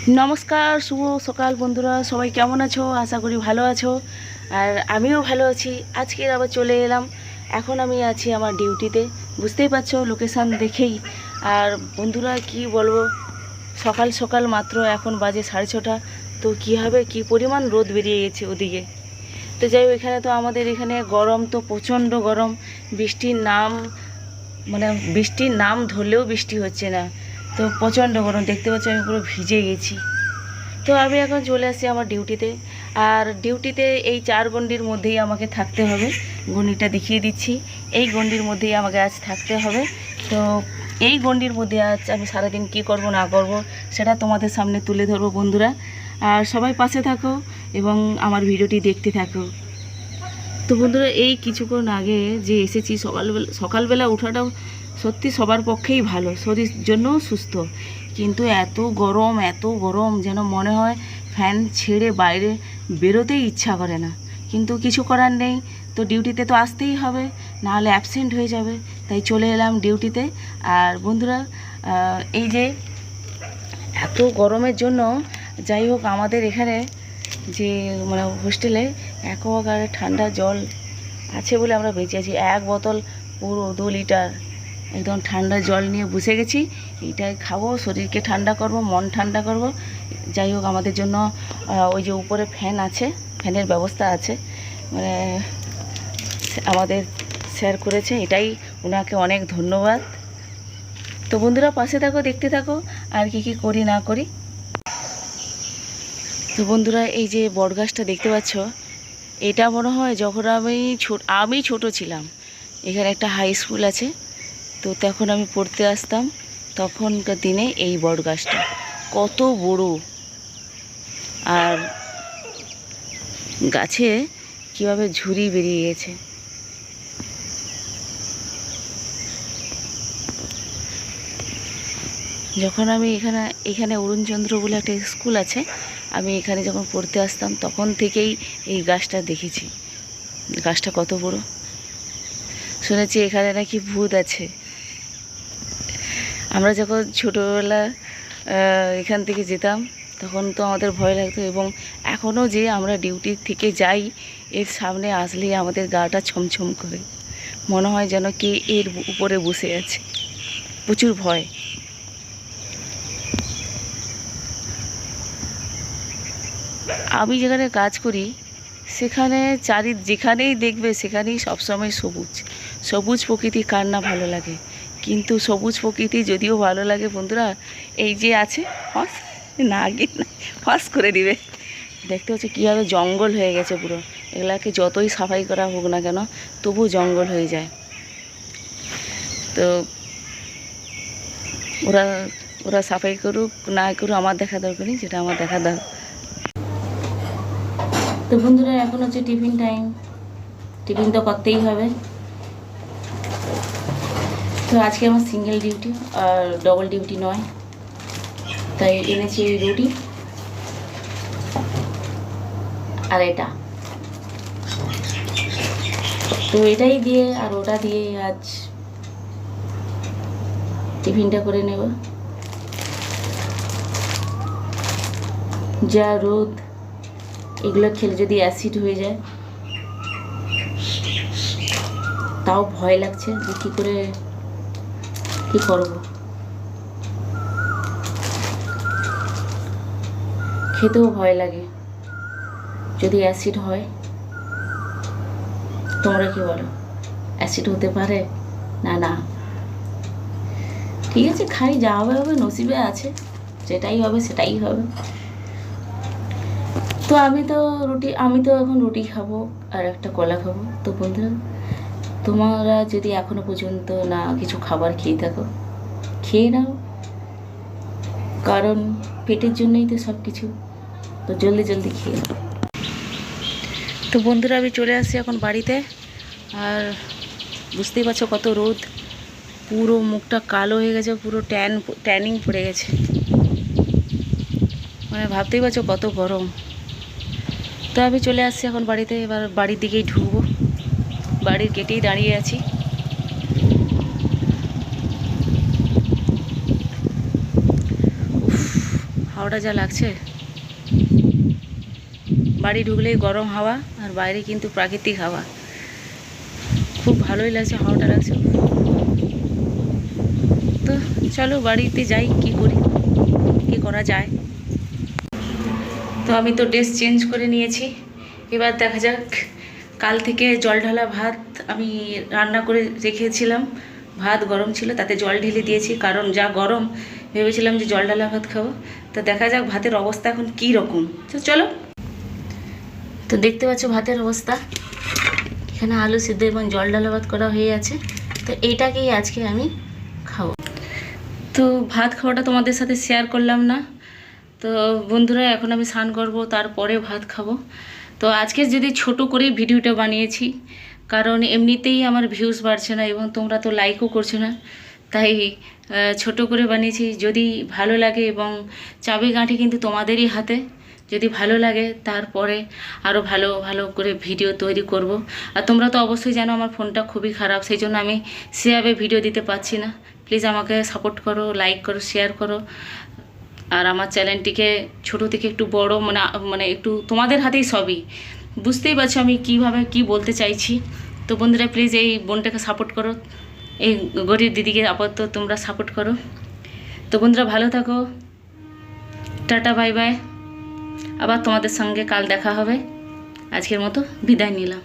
নমস্কার, শুভ সকাল বন্ধুরা। সবাই কেমন আছো? আশা করি ভালো আছো। আর আমিও ভালো আছি। আজকের আবার চলে এলাম। এখন আমি আছি আমার ডিউটিতে, বুঝতেই পারছো লোকেশান দেখেই। আর বন্ধুরা কি বলবো, সকাল সকাল মাত্র এখন বাজে 6:30। তো কী হবে, কী পরিমাণ রোদ বেরিয়ে গেছে ওদিকে। তো যাই হোক, এখানে তো আমাদের এখানে গরম তো প্রচণ্ড গরম। বৃষ্টির নাম বৃষ্টির নাম ধরলেও বৃষ্টি হচ্ছে না। তো প্রচণ্ড গরম, দেখতে পাচ্ছি আমি পুরো ভিজে গেছি। তো আমি এখন চলে আসছি আমার ডিউটিতে। আর ডিউটিতে এই 4 গণ্ডির মধ্যেই আমাকে থাকতে হবে। গণ্ডিটা দেখিয়ে দিচ্ছি, এই গণ্ডির মধ্যেই আমাকে আজ থাকতে হবে। তো এই গণ্ডির মধ্যে আজ আমি সারাদিন কি করব না করব সেটা তোমাদের সামনে তুলে ধরবো বন্ধুরা। আর সবাই পাশে থাকো এবং আমার ভিডিওটি দেখতে থাকো। তো বন্ধুরা, এই কিছুক্ষণ আগে যে এসেছি, সকালবেলা ওঠাটাও সত্যি সবার পক্ষেই ভালো, শরীর জন্যও সুস্থ। কিন্তু এত গরম যেন মনে হয় ফ্যান ছেড়ে বাইরে বেরোতেই ইচ্ছা করে না। কিন্তু কিছু করার নেই, তো ডিউটিতে তো আসতেই হবে, নাহলে অ্যাবসেন্ট হয়ে যাবে। তাই চলে এলাম ডিউটিতে। আর বন্ধুরা, এই যে এত গরমের জন্য, যাই হোক আমাদের এখানে যে হোস্টেলে অ্যাকোয়াগার্ডে ঠান্ডা জল আছে বলে আমরা বেঁচে আছি। 1 বোতল পুরো 2 লিটার একদম ঠান্ডা জল নিয়ে বসে গেছি। এইটাই খাবো, শরীরকে ঠান্ডা করব, মন ঠান্ডা করব। যাই হোক আমাদের জন্য ওই যে উপরে ফ্যান আছে, ফ্যানের ব্যবস্থা আছে, মানে আমাদের স্যার করেছে, এটাই ওনাকে অনেক ধন্যবাদ। তো বন্ধুরা পাশে থাকো, দেখতে থাকো আর কি কি করি না করি। তো বন্ধুরা, এই যে বটগাছটা দেখতে পাচ্ছ, এটা মনে হয় যখন আমি ছোট ছিলাম, এখানে একটা হাই স্কুল আছে, তো তখন আমি পড়তে আসতাম, তখনকার দিনে এই বটগাছটা কত বড়। আর গাছে কীভাবে ঝুরি বেরিয়ে গেছে। যখন আমি এখানে অরুণচন্দ্র বলে একটা স্কুল আছে, আমি এখানে যখন পড়তে আসতাম তখন থেকেই এই গাছটা দেখেছি। গাছটা কত বড়। শুনেছি এখানে নাকি ভূত আছে। আমরা যখন ছোটোবেলা এখান থেকে যেতাম তখন তো আমাদের ভয় লাগতো, এবং এখনও যে আমরা ডিউটি থেকে যাই, এর সামনে আসলেই আমাদের গাটা ছমছম করে, মনে হয় যেন কে এর উপরে বসে আছে। প্রচুর ভয়। আমি যেখানে কাজ করি সেখানে যেখানেই দেখবে সেখানেই সবসময় সবুজ সবুজ প্রকৃতি, কার না ভালো লাগে। কিন্তু সবুজ প্রকৃতি যদিও ভালো লাগে বন্ধুরা, এই যে আছে ফস না আগে না ফস করে দিবে। দেখতে হচ্ছে কীভাবে জঙ্গল হয়ে গেছে পুরো। এগুলাকে যতই সাফাই করা হোক না কেন, তবু জঙ্গল হয়ে যায়। তো ওরা সাফাই করুক না করুক, আমার দেখা দরকার নেই, যেটা আমার দেখা দরকার। তো বন্ধুরা, এখন হচ্ছে টিফিন টাইম। টিফিন তো করতেই হবে। তো আজকে আমার সিঙ্গেল ডিউটি, আর ডবল ডিউটি নয়, তাই এনেছি এই রুটি আর এটা। তো এটাই দিয়ে আর ওটা দিয়ে আজ টিফিনটা করে নেব। যা রোদ, এগুলো খেলে যদি অ্যাসিড হয়ে যায়, তাও ভয় লাগছে যে কী করব। খেতেও ভয় লাগে যদি অ্যাসিড হয়। তোমরা কি বলো, অ্যাসিড হতে পারে? না, ঠিক আছে, খাই, যা হবে হবে, নসিবে আছে, যেটাই হবে সেটাই হবে। তো আমি তো এখন রুটি খাবো আর একটা কলা খাবো। তো বন্ধুরা, তোমরা যদি এখনো পর্যন্ত না কিছু খাবার খেয়ে থাকো, খেয়ে নাও, কারণ পেটের জন্যই তো সব কিছু। তো জলদি খেয়ে নাও। তো বন্ধুরা, আমি চলে আসছি এখন বাড়িতে। আর বুঝতেই পারছো কত রোদ, পুরো মুখটা কালো হয়ে গেছে, পুরো ট্যানিং পড়ে গেছে, মানে ভাবতেই পারছো কত গরম। তো আমি চলে আসছি এখন বাড়িতে, এবার বাড়ির দিকেই ঢুকবো। বাড়ির গেটেই দাঁড়িয়ে আছি। হাওয়াটা যা লাগছে, বাড়ি ঢুকলেই গরম হাওয়া আর বাইরে কিন্তু প্রাকৃতিক হাওয়া, খুব ভালোই লাগছে, হাওয়াটা লাগছে। তো চলো বাড়িতে যাই, কি করি, কি করা যায়। তো আমি তো ড্রেস চেঞ্জ করে নিয়েছি, এবার দেখা যাক। কাল থেকে জল ঢালা ভাত আমি রান্না করে রেখেছিলাম, ভাত গরম ছিল, তাতে জল ঢেলে দিয়েছি, কারণ যা গরম, ভেবেছিলাম যে জল ঢালা ভাত খাবো। তো দেখা যাক ভাতের অবস্থা এখন কী রকম। তো চলো। তো দেখতে পাচ্ছ ভাতের অবস্থা, এখানে আলু সিদ্ধ এবং জল ঢালা ভাত করা হয়ে আছে। তো এইটাকেই আজকে আমি খাবো। তো ভাত খাওয়াটা তোমাদের সাথে শেয়ার করলাম না। তো বন্ধুরা, এখন আমি স্নান করবো, তারপরে ভাত খাবো। তো আজকে যদি ছোট করে ভিডিওটা বানিয়েছি, কারণ এমনিতেই আমার ভিউজ বাড়ছে না এবং তোমরা তো লাইকও করছো না, তাই ছোট করে বানিয়েছি। যদি ভালো লাগে, এবং চাবিকাঠি কিন্তু তোমাদেরই হাতে, যদি ভালো লাগে তারপরে আরও ভালো ভালো করে ভিডিও তৈরি করব। আর তোমরা তো অবশ্যই জানো আমার ফোনটা খুবই খারাপ, সেই জন্য আমি সেভাবে ভিডিও দিতে পারছি না। প্লিজ আমাকে সাপোর্ট করো, লাইক করো, শেয়ার করো। আর আমার চ্যানেলটিকে ছোট থেকে একটু বড়, মানে একটু তোমাদের হাতেই সবই, বুঝতেই পারছো আমি কীভাবে কি বলতে চাইছি। তো বন্ধুরা প্লিজ এই বোনটাকে সাপোর্ট করো, এই গরিব দিদিকে আপাতত তোমরা সাপোর্ট করো। তো বন্ধুরা ভালো থাকো, টাটা বাই বাই, আবার তোমাদের সঙ্গে কাল দেখা হবে। আজকের মতো বিদায় নিলাম।